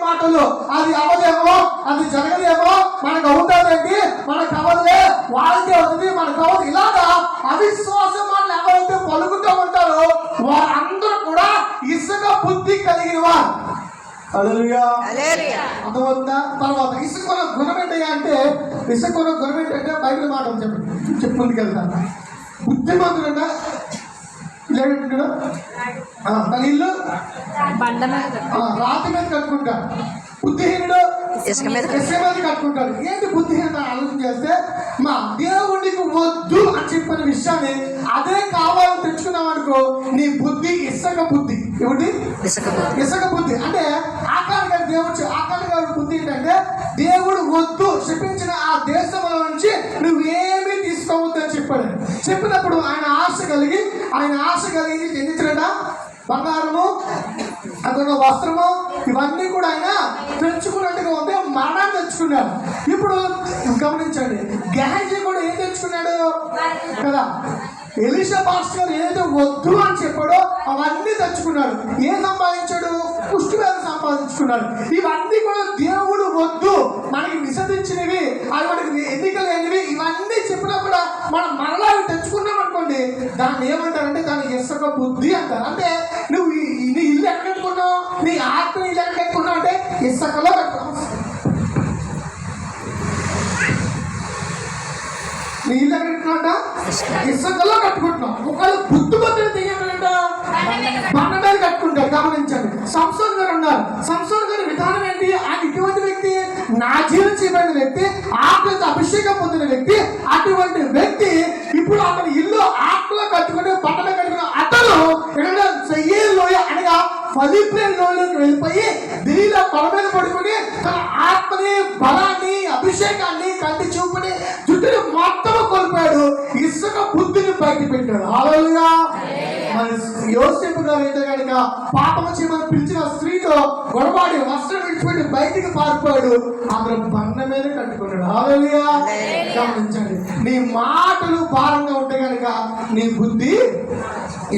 మాటలు అది అవదేమో, అది జరగదేమో, మనకు అవుతుందండి, మనకు అవదులే, వాళ్ళకే అవుతుంది, మనకు అవదు, ఇలాగా అవిశ్వాసం మాటలు ఎవరైతే పలుకుతూ ఉంటారో వారందరూ కూడా ఇసుక బుద్ధి కలిగిన వారు. అర్థమవుతుందా? తర్వాత ఇసుక గుణం ఏంటయ్యా అంటే, ఇసుక గుణం ఏంటంటే బైబిల్ మాట చెప్పి ముందుకెళ్తాను. బుద్ధిమంతుడంట తన ఇల్లు రాతి మీద కట్టుకుంటాడు, బుద్ధిహీనుడు ఇసుక మీద కట్టుకుంటాడు. ఏంటి బుద్ధిహీనత ఆలోచన చేస్తే, మా దేవుడికి వద్దు అని చెప్పిన విషయాన్ని అదే కావాలని తెచ్చుకున్నాం అనుకో, నీ బుద్ధి ఇసుక బుద్ధి. ఏమిటి? ఇసుక బుద్ధి. అంటే ఆకారం గారి దేవుడు, ఆకారం గారి బుద్ధి ఏంటంటే, దేవుడు వద్దు చెప్పించిన ఆ దేశంలో నుంచి నువ్వేమీ తీసుకోవద్దు అని చెప్పాడు. చెప్పినప్పుడు ఆయన ఆశ కలిగి చెందించడా బంగారము, అక్కడ వస్త్రము, ఇవన్నీ కూడా ఆయన తెచ్చుకున్నట్టుగా ఉంటే మరణాన్ని తెచ్చుకున్నాడు. ఇప్పుడు గమనించండి, గెహజీ కూడా ఏం తెచ్చుకున్నాడు కదా, ఎలీషా పాస్టర్ ఏదో వద్దు అని చెప్పాడో అవన్నీ తెచ్చుకున్నాడు. ఏం సంపాదించాడు? పుష్టివేదం సంపాదించుకున్నాడు. ఇవన్నీ కూడా దేవుడు వద్దు, మనకి విసరించినవి, అవి మనకి ఎన్నికలేనివి, ఇవన్నీ చెప్పినా కూడా మనం మరలా తెచ్చుకున్నాం అనుకోండి, దాన్ని ఏమంటారంటే దాన్ని ఇసుక బుద్ధి అంటారు. అంటే నువ్వు నీ ఇల్లు ఎక్కడ కట్టుకున్నావు, నీ ఆత్మ ఇల్లు ఎక్కడ కట్టుకున్నావు అంటే ఇసుకలో కట్టుకున్నావు. నీ ఇల్లు ఎక్కడ కట్టుకున్నాట? ఇసుకలో కట్టుకుంటున్నావు. ఒకవేళ బుద్ధిమంతుడు తెయ్యాలంట బండ మీద కట్టుకుంటారు. గమనించండి, సంసోన్ గారు ఉన్నారు. సంసోన్ గారి విధానం ఏంటి? ఆయన ఇటువంటి వ్యక్తి, నాజీరం చేయబడిన వ్యక్తి, ఆత్మతో అభిషేకం పొందిన వ్యక్తి. అటువంటి వ్యక్తి ఇప్పుడు అతని ఇల్లు ఆత్మలో కట్టుకుని బండలో కట్టుకుని అతను లోయ అనగా ఫలిప్రేమ్ లోయలోకి వెళ్ళిపోయి దిలీలో కొల మీద పడుకుని తన ఆత్మని, బలాన్ని, అభిషేకాన్ని, కంటి చూపుని, జుట్టుని మొత్తం కోల్పోయాడు. ఇసుక బుద్ధిని బయట పెట్టాడు. హల్లెలూయా. మరి యోసేపు గారు అయితే కనుక పాపము చేయమని పిలిచిన స్త్రీతో గొడవాడి వస్త్రం విడిచిపెట్టి బయటికి పారిపోయాడు. అందరూ బండ మీద కట్టుకున్నాడు. హల్లెలూయా. గమనించండి, నీ మాటలు భారంగా ఉంటే కనుక నీ బుద్ధి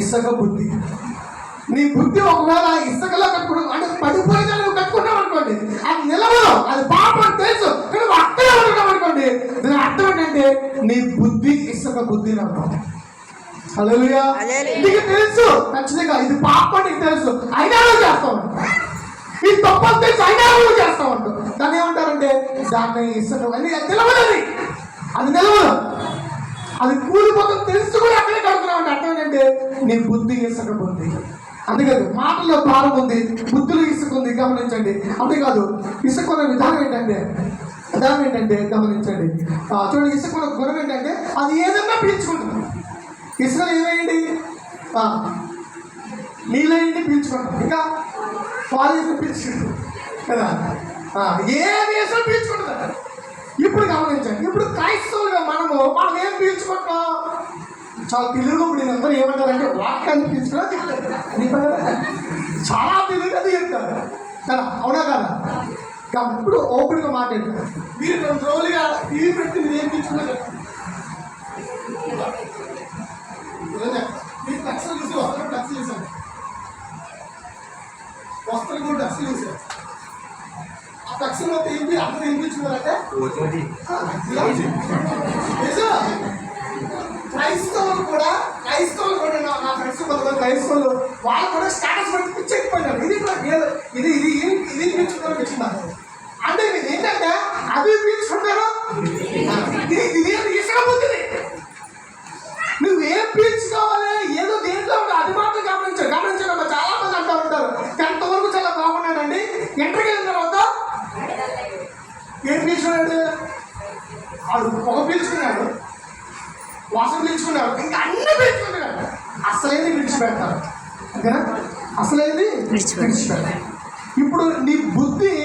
ఇసుక బుద్ధి. నీ బుద్ధి ఒకవేళ ఇసుకలో కట్టుకున్నావు అంటే పడిపోయినా నువ్వు కట్టుకున్నావు అనుకోండి, అది నిలవదు, అది పాపం తెలుసు, కానీ నువ్వు అక్కడే ఉండడం అనుకోండి, దాని అర్థం ఏంటంటే నీ బుద్ధి ఇసుక బుద్ధి అర్థం. హల్లెలూయా. నీకు తెలుసు ఖచ్చితంగా ఇది పాపం, నీకు తెలుసు, అయినా నువ్వు చేస్తావు. ఇది తప్పని తెలుసు, అయినా నువ్వు చేస్తావు అంటూ దాన్ని ఏమంటారంటే దాన్ని ఇసుక నిలవదు, అది నిలవదు, అది కూలిపోతుంది తెలుసు కూడా అక్కడే కడుతున్నావు అంటే అర్థం ఏంటంటే నీ బుద్ధి ఇసుక బుద్ధి. అంతేకాదు మాటల్లో భారం ఉంది, బుద్ధులు ఇసుకుంది. గమనించండి. అంతేకాదు ఇసుకున్న విధానం ఏంటంటే గమనించండి, చూడండి, ఇసుకున్న గుణం ఏంటంటే అది ఏదన్నా పీల్చుకుంటుంది. ఇసుక ఏమేయండి, నీళ్ళేయండి పీల్చుకుంటాం, ఇంకా పాలు పీల్చుకుంటాం కదా, ఏది వేసినా పీల్చుకుంటుంది. ఇప్పుడు గమనించండి, ఇప్పుడు క్రైస్తవులుగా మనం ఏం పీల్చుకుంటాం? చాలా తెలుగు నేను అందరూ ఏమంటారంటే వాక్యాన్ని పీల్చుకున్నా చెప్తారు, చాలా తెలుగుగా చెప్తారు కదా, అవునా కదా? కాబట్టి ఇప్పుడు ఓపెన్గా మాట్లాడతారు. మీరు 2 రోజులుగా టీవీ పెట్టి మీరు ఏం పీల్చుకున్నారు? మీరు టక్స్లు చూసి వస్త్రం టక్స్ చేశారు, వస్త్రం కూడా టక్స్ చేశారు. ఆ టక్స్లో ఏంటి అందరూ ఏం పీల్చుకున్నారంటే క్రైస్తవులు కూడా నా ఫ్రెండ్స్ కొంతమంది క్రైస్తవులు వాళ్ళు కూడా స్టేటస్ బట్టి పిచ్చెక్కిపోయినారు. ఇది పీల్చుకోవడం వచ్చిందా అంటే ఇది ఏంటంటే అది పీల్చుకుంటారు, ఇది ఇసుక బుద్ధిని. నువ్వేం పీల్చుకోవాలి, ఏదో దేంట్లో ఉంటే అది మాత్రం గమనించడం. చాలా మంది అంటూ ఉంటారు 10th వరకు చాలా బాగున్నాడండి, ఇంటర్కి వెళ్ళిన తర్వాత ఏం పీల్చుకున్నాడు, వాడు పొగ పీల్చుకున్నాడు, వాసన పీల్చుకున్నాడు, ఇంకా అన్నీ పీల్చుకుంటున్నాడు, అసలేది విడిచిపెడతారు. ఓకేనా? అసలేది విడిచిపెడతారు. ఇప్పుడు నీ బుద్ధి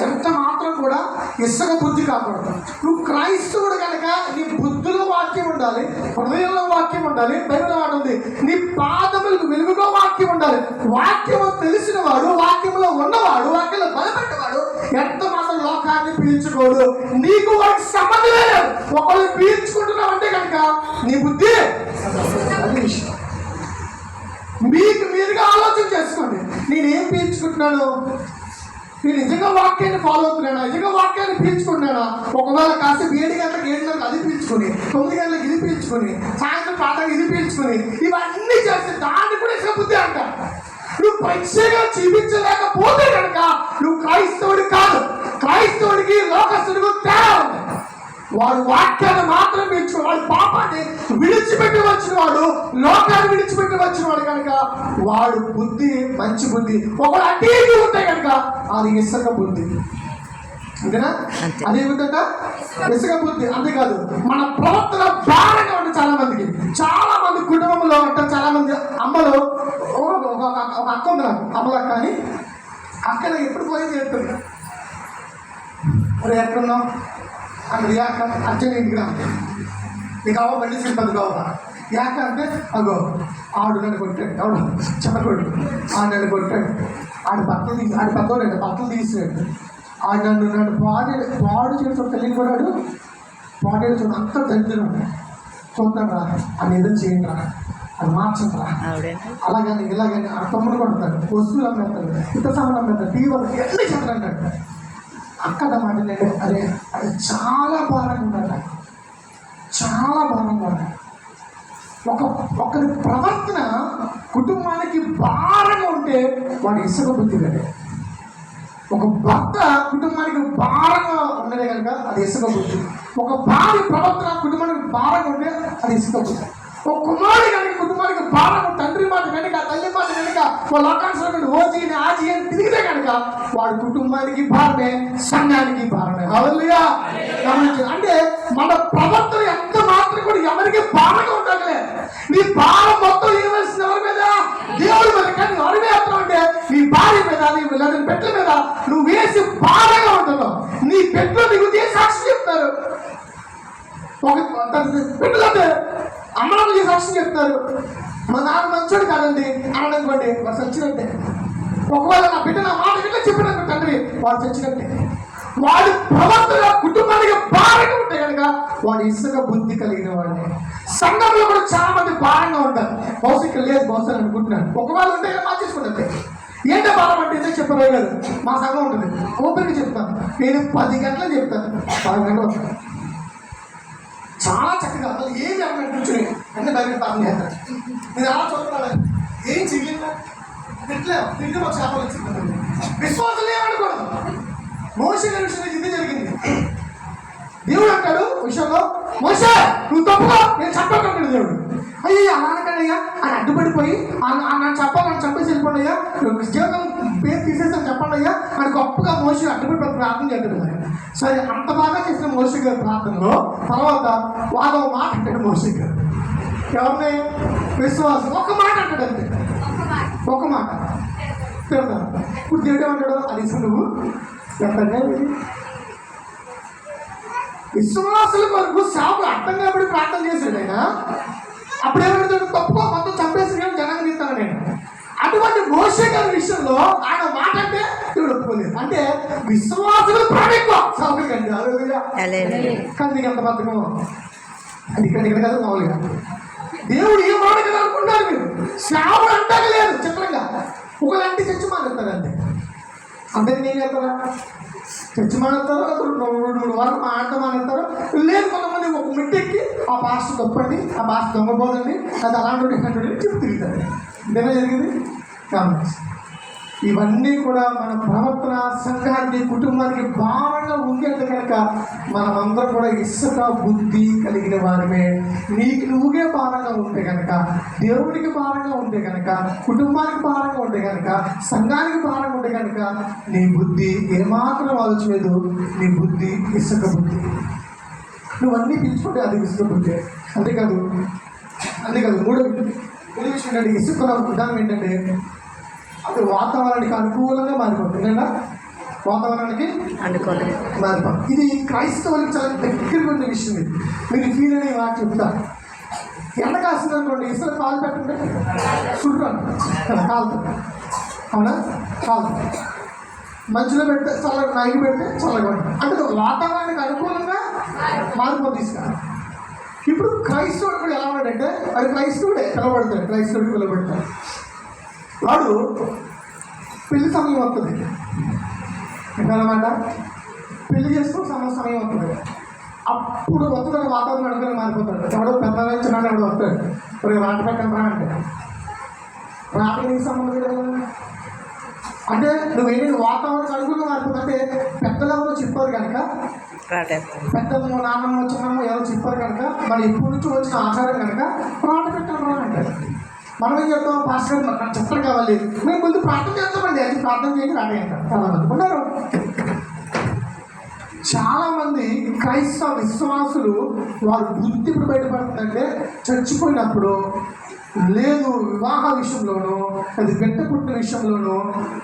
ఎంత మాత్రం కూడా ఇసుక బుద్ధి కాకూడదు. నువ్వు క్రైస్తవుడు కనుక నీ బుద్ధిలో వాక్యం ఉండాలి, హృదయంలో వాక్యం ఉండాలి. బైబిల్ మాట ఉంది, నీ పాదములకు వెలుగుగా వాక్యం ఉండాలి. వాక్యము తెలిసిన వాడు, వాక్యంలో ఉన్నవాడు, వాక్యంలో బలపెట్టేవాడు ఎంత మాత్రం లోకాన్ని పీల్చుకోడు. నీకు వాడికి సంబంధం లేదు. ఒకళ్ళు పీల్చుకుంటున్నావు అంటే కనుక నీ బుద్ధి అది విషయం. మీరుగా ఆలోచన చేసుకోండి, నేనేం పీల్చుకుంటున్నాను, నేను నిజంగా నిజంగా వాక్యాన్ని ఫాలో అవుతున్నాడా, నిజంగా వాక్యాన్ని పీల్చుకున్నాడా? ఒకవేళ కాసేపు 7 గంటలకు 7 గంటలకు అది పీల్చుకొని, 9 గంటలకు ఇది పీల్చుకొని, సాయంత్రం ప్రాంతానికి ఇది పీల్చుకొని, ఇవన్నీ చేస్తే దాన్ని కూడా ఇసుక బుద్ధి అంట. నువ్వు పరీక్షగా జీవించలేకపోతే కనుక నువ్వు క్రైస్తవుడి కాదు. క్రైస్తవుడికి లోకస్తుడికి తేడా ఉంది. వాడు వాక్యాన్ని మాత్రం పీల్చుకో, వాడు పాపాన్ని విడిచిపెట్టి వచ్చిన వాడు, లోకాన్ని విడిచిపెట్టి వచ్చిన వాడు కనుక వాడు బుద్ధి మంచి బుద్ధి. ఒకడు అటు ఇటు ఉంటే కనుక అది ఇసుక బుద్ధి. అంతేనా? అదేమిటంట ఇసుక బుద్ధి. అంతేకాదు మన ప్రవర్తన భారంగా ఉంటుంది. చాలా మంది కుటుంబంలో ఉంటారు. చాలా మంది అమ్మలు, ఒక అక్క ఉంది నాకు, అమ్మలక్క అని. అక్కడ ఎప్పుడు పోయి చేస్తుంది, అరే ఎక్కడున్నాం అక్కడ యాక అర్జెంట్ ఇంటికి రా, నీకు అవ్వ బండి సిద్ధం కావాలా యాక అంటే అగో ఆడు నన్ను కొట్టాడు, ఎవడు చెప్పకూడదు, ఆడు నన్ను కొట్టాడు, ఆడు పక్కన బట్టలు తీసాడు, ఆడు నన్ను పాడు చేసిన తెలియని కూడా పాడేడు చూడ అంత దరిద్రం చూద్దాం రా, అది ఏదైనా చేయండి రా, అది మార్చండి రా, అలాగని ఇలాగని ఆ తమ్ముడు కొడతాడు, వస్తువులు అమ్మేస్తాడు, ఇతర సామాన్లు అమ్మేస్తాడు, టీవీ ఎన్ని చెప్పాలంటాడు. అక్కడ మాట్లాడే అరే అది చాలా భారంగా ఉండాలి, చాలా భారంగా ఉండాలి. ఒకరి ప్రవర్తన కుటుంబానికి భారంగా ఉంటే వాడు ఇసుక బుద్ధి కదే. ఒక భర్త కుటుంబానికి భారంగా ఉండదే కనుక అది ఇసుక బుద్ధి. ఒక భార్య ప్రవర్తన కుటుంబానికి భారంగా ఉంటే అది ఇసుక బుద్ధి. ఒక కుమారుడు కనుక కుటుంబానికి భారం, తండ్రి మాట కనుక తల్లి మాట కనుక లోకాంశం ఓజీని ఆజీ అని తిరిగితే కనుక వాడు కుటుంబానికి భారమే, సంఘానికి భారమే. హల్లెలూయా. అంటే మన ప్రవర్తన ఎంత మాత్రం కూడా ఎవరికి భారంగా ఉండగలే. నీ భారం మొత్తం ఇవ్వాల్సిన ఎవరి మీద? దేవుడి మీద. కానీ ఎవరి మీద అంటే నీ భార్య మీద, నీ పెట్టల మీద నువ్వు వేసి భారంగా ఉంటున్నావు. నీ పెట్టలు నీకు సాక్షి చెప్తారు. పెట్టలంటే అమ్మనాలు సాక్షి చెప్తారు. మా నాన్న మంచోడు కాదండి అని అనుకోండి, వాడు చచ్చినట్టే. ఒకవేళ నా బిడ్డ నా మాట గిట్లా చెప్పినట్టు తండ్రి, వాడు చచ్చినట్టే. వాడి ప్రవర్తన కుటుంబానికి భారంగా ఉంటే కనుక వాడు ఇసుక బుద్ధి కలిగిన వాడిని. సంఘంలో కూడా చాలా మంది భారంగా ఉంటారు. బహుశా లేదు బహుశా అనుకుంటున్నాను. ఒకవేళ ఉంటే మార్చేసుకుంటే ఏంటో భారం అంటే ఏదో చెప్పబోయే కాదు. మా సంఘం ఉంటుంది, ఓపెన్గా చెప్తాను. నేను 10 గంటలు చెప్తాను, 10 గంటలు వస్తాను. చాలా చక్కగా అసలు ఏం చెప్పినట్టు కూర్చొని అన్ని బయట పాపం చేస్తాను. నేను అలా చూడాలి, ఏం చెయ్యలేదు తిట్లే తింటే ఒక చేపలు వచ్చింది. విశ్వాసం ఏమనుకోవడం. మోషే గారి విషయంలో ఇది జరిగింది. దేవుడు అంటాడు విషయంలో, మోషే నువ్వు తప్పుగా నేను చెప్పకంటాడు దేవుడు. అయ్యా అలానకయ్యా అని అడ్డుపడిపోయి నన్ను చెప్పాలని చంపేసి వెళ్ళిపోండి అయ్యా, జీవితం పేరు తీసేసాను చెప్పండి అయ్యా అని గొప్పగా మోషే అడ్డుపడి ప్రార్థన చేస్తాడు. సరే అంత బాగా చేసిన మోషే గారి ప్రార్థనలో తర్వాత వాడు ఒక మాట అంటాడు మోషే గారు. ఎవరిని? విశ్వాసం. ఒక మాట అంటాడు అంతే, ఒక మాట తిడతాను. ఇప్పుడు దేవుడు ఏమంటాడు? అది నువ్వు ఎక్కడే విశ్వాసుల కొరకు సేవలు అర్థం కాబట్టి ప్రార్థన చేశాడు ఆయన. అప్పుడు ఏమంటాడు? తప్పుగా మొత్తం చంపేసి కానీ జనాన్ని తీస్తాను నేను. అటువంటి మోషే గారి విషయంలో ఆయన మాట అంటే దేవుడు ఒప్పుకోలేదు. అంటే విశ్వాసులు ప్రాణిత్వ సేవకులు కండి కానీ ఎంత బద్దకం అది ఇక్కడ కదా మామూలుగా. దేవుడు ఏ మాట కదా అనుకుంటారు మీరు. సేవలు అంటాక లేదు చిత్రంగా ఒకలాంటి చర్చ మానేస్తారు అంతే. అందరికి నేను చెప్తారా చర్చ మానేస్తారో 2-3 వారాలు మాట్లాడటం మానేస్తారో లేదు. కొంతమంది ఒక మిట్టెక్కి ఆ పాస్టర్ తప్పండి, ఆ పాస్టర్ దొంగపోదండి, అది అలాంటి చెప్పి తిరుగుతారు. ఇదేనా జరిగింది? కాబట్టి ఇవన్నీ కూడా మన ప్రవర్తన సంఘానికి కుటుంబానికి భారంగా ఉండేది కనుక మనమందరం కూడా ఇసుక బుద్ధి కలిగిన వారమే. నీకు నువ్వుగే భారంగా ఉంటే కనుక, దేవుడికి భారంగా ఉంటే కనుక, కుటుంబానికి భారంగా ఉంటే కనుక, సంఘానికి భారంగా ఉంటే కనుక నీ బుద్ధి ఏమాత్రం ఆలోచలేదు. నీ బుద్ధి ఇసుక బుద్ధి. నువ్వన్నీ పిలుచుకుంటే అది ఇసుక బుద్ధి. అంతేకాదు మూడో విషయం ఏంటంటే ఇసుక విధానం ఏంటంటే అది వాతావరణానికి అనుకూలంగా మారిపోతుంది. వాతావరణానికి మారిపోతుంది. ఇది క్రైస్తవులకు చాలా దగ్గరగా ఉన్న విషయం. ఇది మీరు ఫీల్ అనే మాట చెప్తారు. ఎండ కాస్తుంది అనుకోండి, ఇసుక కాలు పెట్టండి చూడండి కాలుతుంది, అవునా? కాలు మంచులో పెడితే చల్లగా, నైట్ పెడితే చల్లగా ఉంటుంది. అంటే వాతావరణానికి అనుకూలంగా మారిపోతుంది ఇసుక. ఇప్పుడు క్రైస్తవుడు కూడా ఎలా ఉన్నాడంటే అది క్రైస్తవుడే పిలబడతాడు, క్రైస్తవుడు పిలబడతాడు. వాడు పెళ్లి సమయం వస్తుంది, అనమాట. పెళ్లి చేసుకుని సమయం వస్తుంది, అప్పుడు వస్తున్న వాతావరణం అనుకుని మారిపోతాడు. ఎవడో పెద్ద చిన్నాడు ఎవడో వస్తాడు, ఇప్పుడు రాట పెట్టండి రా అంటే రాట నీకు సంబంధం లేదు. అంటే నువ్వేంటి వాతావరణం అనుకుని మారిపోతుంటే పెద్దలు ఎవరో చెప్పారు కనుక, పెద్దమ్మ నాన్నమ్మ చిన్నమ్మ ఎవరో చెప్పారు కనుక, మరి ఎప్పటి నుంచి వచ్చిన ఆచారం కనుక రాట పెట్టండి రా అంటారు. మనం ఏం చెప్తాం, పాస్టర్ గారు నాకు చెప్పడం కావాలి, మేము ముందు ప్రార్థన చేస్తామండి, అది ప్రార్థన చేసి రాట అంటారు. చాలా మంది ఉన్నారు. చాలామంది క్రైస్తవ విశ్వాసులు వారి బుద్ధి ఇప్పుడు బయటపడుతుందంటే చచ్చిపోయినప్పుడు లేదు, వివాహ విషయంలోనూ అది బిడ్డ పుట్టిన విషయంలోనూ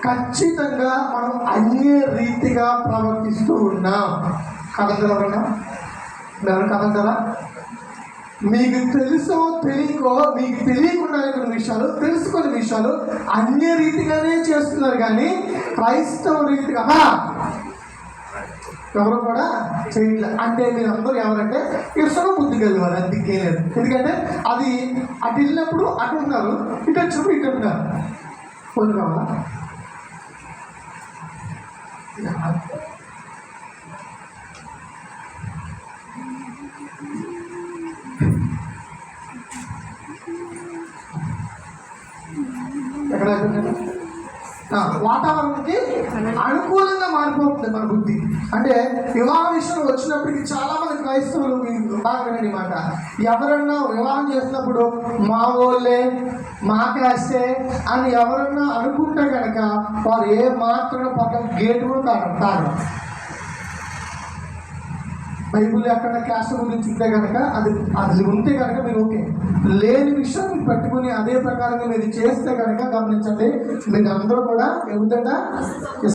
ఖచ్చితంగా మనం అన్య రీతిగా ప్రవర్తిస్తూ ఉన్నాం. కదంటారా ఎవరన్నా? ఎవరు కదంటారా? మీకు తెలుసో తెలియకో, మీకు తెలియకుండా కొన్ని విషయాలు, తెలుసుకునే విషయాలు అన్య రీతిగానే చేస్తున్నారు, కానీ క్రైస్తవ రీతిగా ఎవరు కూడా చేయట్లేదు. అంటే మీరు అందరూ ఎవరంటే ఇరుసలో బుద్ధికి వెళ్ళేవారు, అది దిక్కేయలేదు. ఎందుకంటే అది అటు వెళ్ళినప్పుడు అటు ఉన్నారు, ఇటు వచ్చినప్పుడు ఇటు ఉన్నారు. పొందు కావాలా? ఎక్కడ వాతావరణానికి అనుకూలంగా మారిపోతుంది మన బుద్ధి. అంటే వివాహ విషయంలో వచ్చినప్పటికీ చాలా మంది క్రైస్తవులు బాగా మాట, ఎవరన్నా వివాహం చేసినప్పుడు మా వాళ్ళే మా కాస్తే అని ఎవరన్నా అనుకుంటే కనుక వారు ఏ మాత్రం పక్కన గేటు కూడా తాగడం. బైబుల్ ఎక్కడ క్యాస్ట్ గురించి ఉంటే కనుక అది ఉంటే కనుక మీరు ఓకే, లేని విషయం మీరు పెట్టుకుని అదే ప్రకారంగా మీరు చేస్తే కనుక గమనించండి, మీరు అందరూ కూడా ఏమిటంటే